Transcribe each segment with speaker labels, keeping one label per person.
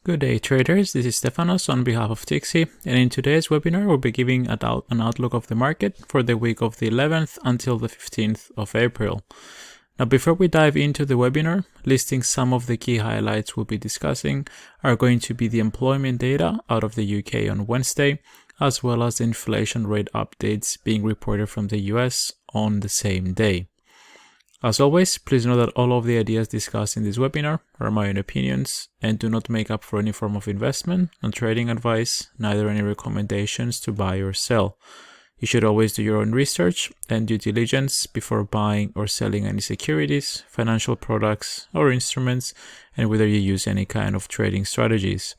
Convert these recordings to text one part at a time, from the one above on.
Speaker 1: Good day traders, this is Stefanos on behalf of Tixee, and in today's webinar we'll be giving an outlook of the market for the week of the 11th until the 15th of April. Now before we dive into the webinar, listing some of the key highlights we'll be discussing are going to be the employment data out of the UK on Wednesday, as well as the inflation rate updates being reported from the US on the same day. As always, please know that all of the ideas discussed in this webinar are my own opinions and do not make up for any form of investment and trading advice, neither any recommendations to buy or sell. You should always do your own research and due diligence before buying or selling any securities, financial products, or instruments, and whether you use any kind of trading strategies.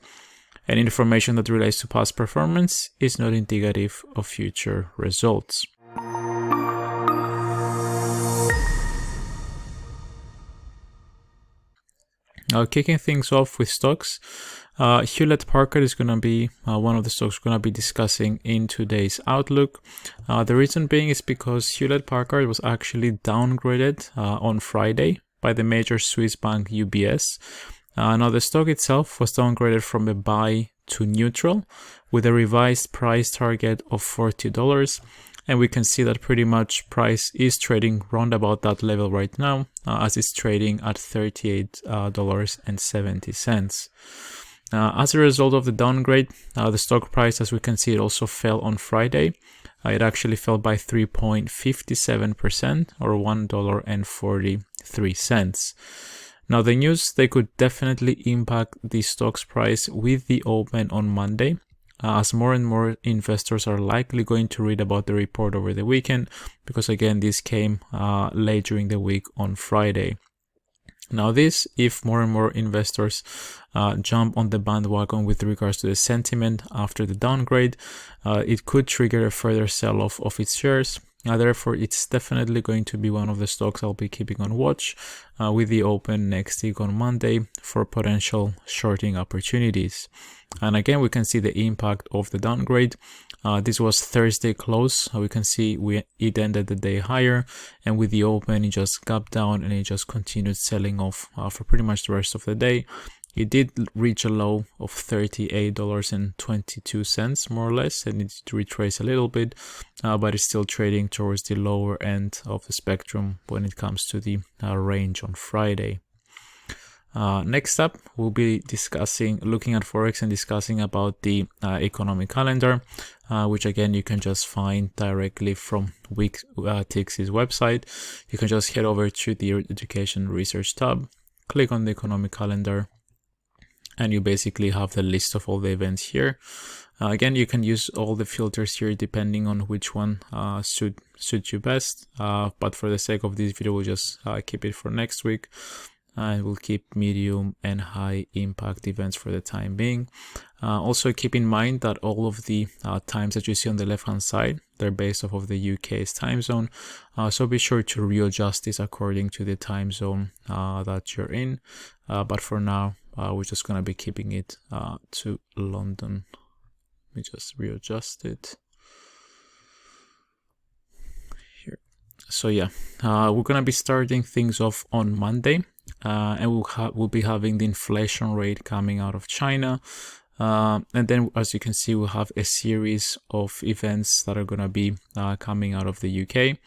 Speaker 1: Any information that relates to past performance is not indicative of future results. Now, kicking things off with stocks, Hewlett-Packard is going to be one of the stocks we're going to be discussing in today's outlook. The reason being is because Hewlett-Packard was actually downgraded on Friday by the major Swiss bank UBS. Now, the stock itself was downgraded from a buy to neutral with a revised price target of $40. And we can see that pretty much price is trading round about that level right now, as it's trading at $38.70. As a result of the downgrade, the stock price, as we can see, it also fell on Friday. It actually fell by 3.57% or $1.43. Now the news, they could definitely impact the stock's price with the open on Monday, as more and more investors are likely going to read about the report over the weekend, because again, this came late during the week on Friday. Now this, if more and more investors jump on the bandwagon with regards to the sentiment after the downgrade, it could trigger a further sell-off of its shares. Therefore, it's definitely going to be one of the stocks I'll be keeping on watch with the open next week on Monday for potential shorting opportunities. And again, we can see the impact of the downgrade. This was Thursday close. We can see it ended the day higher, and with the open, it just gapped down and it just continued selling off for pretty much the rest of the day. It did reach a low of $38.22 more or less, and it did retrace a little bit, but it's still trading towards the lower end of the spectrum when it comes to the range on Friday. Next up, we'll be looking at Forex and discussing about the economic calendar, which again, you can just find directly from Tixee's website. You can just head over to the Education Research tab, click on the economic calendar, and you basically have the list of all the events here. Again, you can use all the filters here depending on which one suits you best. But for the sake of this video, we'll just keep it for next week. And we'll keep medium and high impact events for the time being. Also keep in mind that all of the times that you see on the left hand side, they're based off of the UK's time zone. So be sure to readjust this according to the time zone that you're in. But for now, we're just going to be keeping it to London. Let me just readjust it here. So yeah, we're going to be starting things off on Monday. And we'll be having the inflation rate coming out of China. And then, as you can see, we'll have a series of events that are going to be coming out of the UK.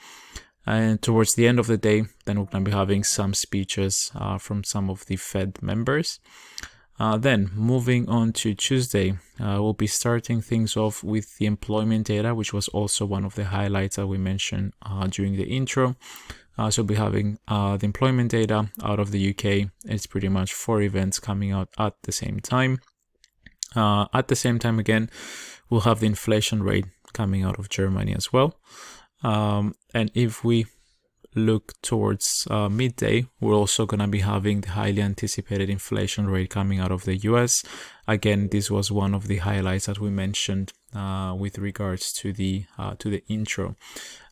Speaker 1: And towards the end of the day, then we're going to be having some speeches from some of the Fed members. Then moving on to Tuesday, we'll be starting things off with the employment data, which was also one of the highlights that we mentioned during the intro. So we'll be having the employment data out of the UK. It's pretty much 4 events coming out at the same time. At the same time, again, we'll have the inflation rate coming out of Germany as well. And if we look towards midday, we're also going to be having the highly anticipated inflation rate coming out of the US. Again, this was one of the highlights that we mentioned with regards to the intro.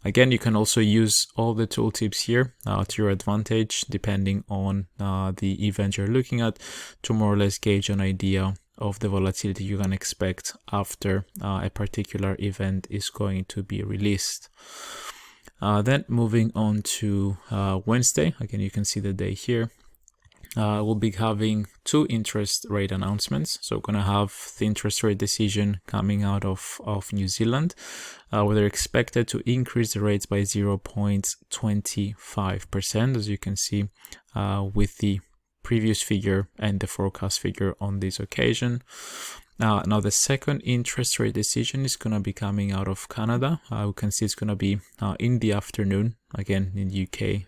Speaker 1: Again, you can also use all the tooltips here to your advantage, depending on the event you're looking at, to more or less gauge an idea of the volatility you can expect after a particular event is going to be released. Then moving on to Wednesday, again, you can see the day here. we'll be having 2 interest rate announcements. So we're going to have the interest rate decision coming out of New Zealand, where they're expected to increase the rates by 0.25%, as you can see with the previous figure and the forecast figure on this occasion. Now the second interest rate decision is going to be coming out of Canada. We can see it's going to be in the afternoon, again in UK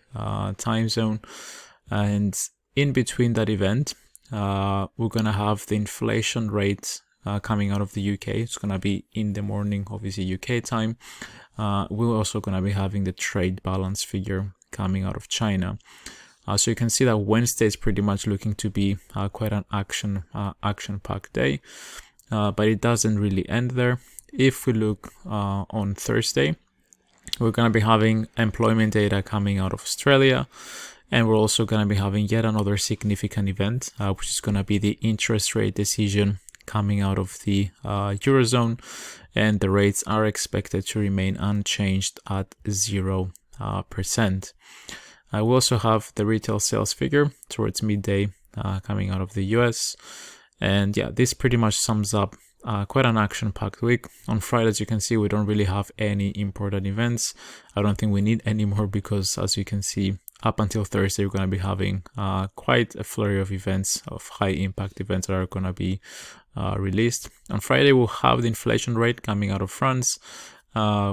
Speaker 1: time zone. And in between that event, we're going to have the inflation rate coming out of the UK. It's going to be in the morning, obviously UK time. We're also going to be having the trade balance figure coming out of China. So you can see that Wednesday is pretty much looking to be quite an action-packed day, but it doesn't really end there. If we look on Thursday, we're going to be having employment data coming out of Australia, and we're also going to be having yet another significant event, which is going to be the interest rate decision coming out of the Eurozone, and the rates are expected to remain unchanged at 0%. We also have the retail sales figure towards midday coming out of the US. And yeah, this pretty much sums up quite an action-packed week. On Friday, as you can see, we don't really have any important events. I don't think we need any more because, as you can see, up until Thursday, we're going to be having quite a flurry of events, of high-impact events that are going to be released. On Friday, we'll have the inflation rate coming out of France,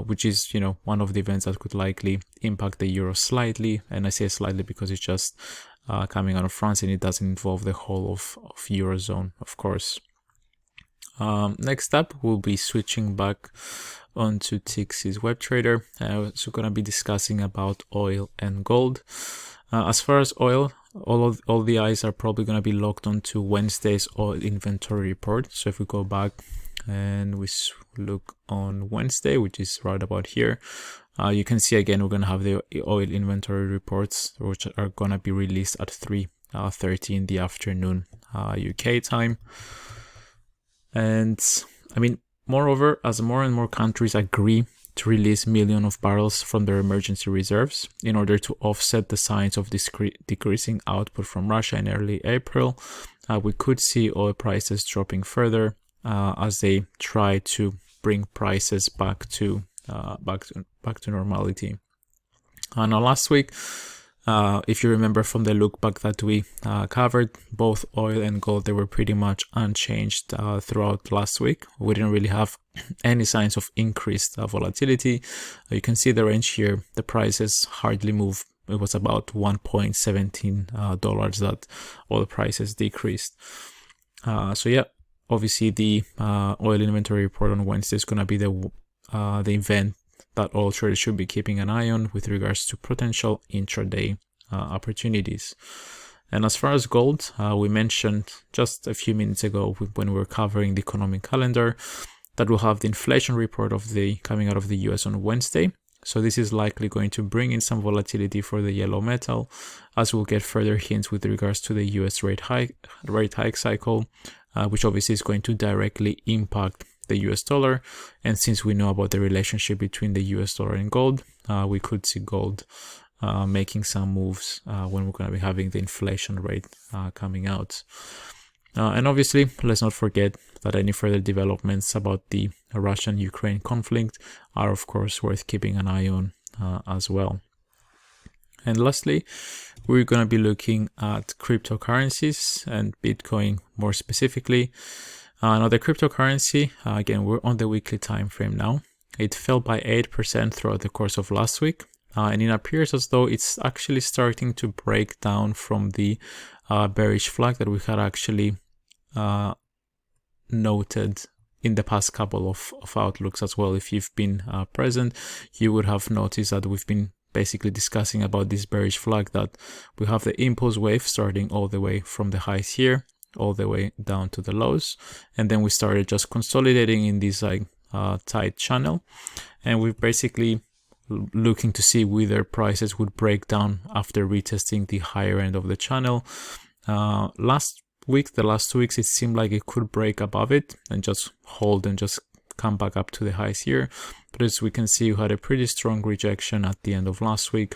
Speaker 1: which is, one of the events that could likely impact the euro slightly. And I say slightly because it's just coming out of France and it doesn't involve the whole of Eurozone, of course. Next up, we'll be switching back onto tixee's web trader. So we're going to be discussing about oil and gold. As far as oil, all the eyes are probably going to be locked onto Wednesday's oil inventory report. So if we go back and we look on Wednesday, which is right about here, you can see again we're going to have the oil inventory reports, which are going to be released at 3:30 in the afternoon UK time. And I mean, moreover, as more and more countries agree to release millions of barrels from their emergency reserves in order to offset the signs of decreasing output from Russia in early April, we could see oil prices dropping further as they try to bring prices back to normality. Now, last week, if you remember from the look back that we covered, both oil and gold, they were pretty much unchanged throughout last week. We didn't really have any signs of increased volatility. You can see the range here. The prices hardly moved. It was about $1.17 that oil prices decreased. So yeah, obviously the oil inventory report on Wednesday is going to be the event that all traders should be keeping an eye on with regards to potential intraday opportunities. And as far as gold, we mentioned just a few minutes ago when we were covering the economic calendar that we'll have the inflation report coming out of the US on Wednesday. So this is likely going to bring in some volatility for the yellow metal, as we'll get further hints with regards to the US rate hike cycle, which obviously is going to directly impact the US dollar. And since we know about the relationship between the US dollar and gold, we could see gold making some moves when we're going to be having the inflation rate coming out. And obviously, let's not forget that any further developments about the Russian-Ukraine conflict are, of course, worth keeping an eye on as well. And lastly, we're going to be looking at cryptocurrencies and Bitcoin more specifically. Now, the cryptocurrency, again, we're on the weekly time frame now. It fell by 8% throughout the course of last week. And it appears as though it's actually starting to break down from the bearish flag that we had actually noted in the past couple of outlooks as well. If you've been present, you would have noticed that we've been basically discussing about this bearish flag, that we have the impulse wave starting all the way from the highs here all the way down to the lows, and then we started just consolidating in this tight channel, and we're basically looking to see whether prices would break down after retesting the higher end of the channel. Last week, the last 2 weeks, it seemed like it could break above it and just hold and just come back up to the highs here, but as we can see, we had a pretty strong rejection at the end of last week.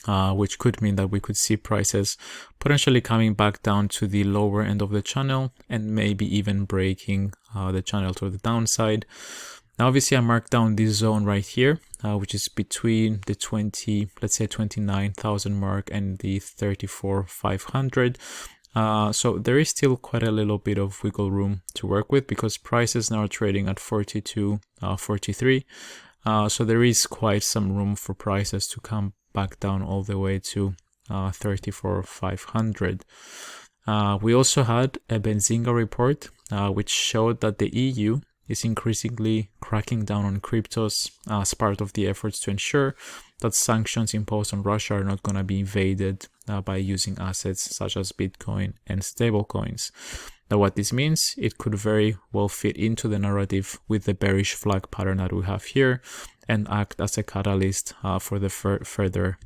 Speaker 1: which could mean that we could see prices potentially coming back down to the lower end of the channel and maybe even breaking the channel to the downside. Now, obviously, I marked down this zone right here, which is between the 29,000 mark and the 34,500. So there is still quite a little bit of wiggle room to work with because prices now are trading at 42, 43. So there is quite some room for prices to come back down all the way to 34,500. We also had a Benzinga report, which showed that the EU is increasingly cracking down on cryptos as part of the efforts to ensure that sanctions imposed on Russia are not going to be evaded by using assets such as Bitcoin and stablecoins. Now, what this means, it could very well fit into the narrative with the bearish flag pattern that we have here and act as a catalyst for the further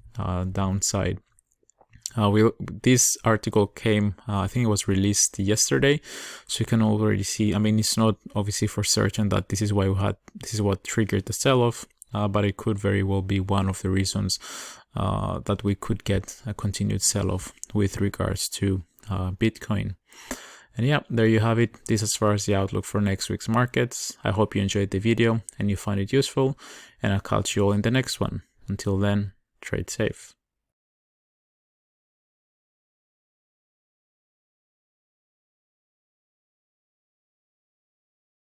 Speaker 1: downside. This article came, I think it was released yesterday, so you can already see. I mean, it's not obviously for certain that this is what triggered the sell-off, but it could very well be one of the reasons that we could get a continued sell-off with regards to Bitcoin. And yeah, there you have it. This as far as the outlook for next week's markets. I hope you enjoyed the video and you find it useful, and I'll catch you all in the next one. Until then, trade safe.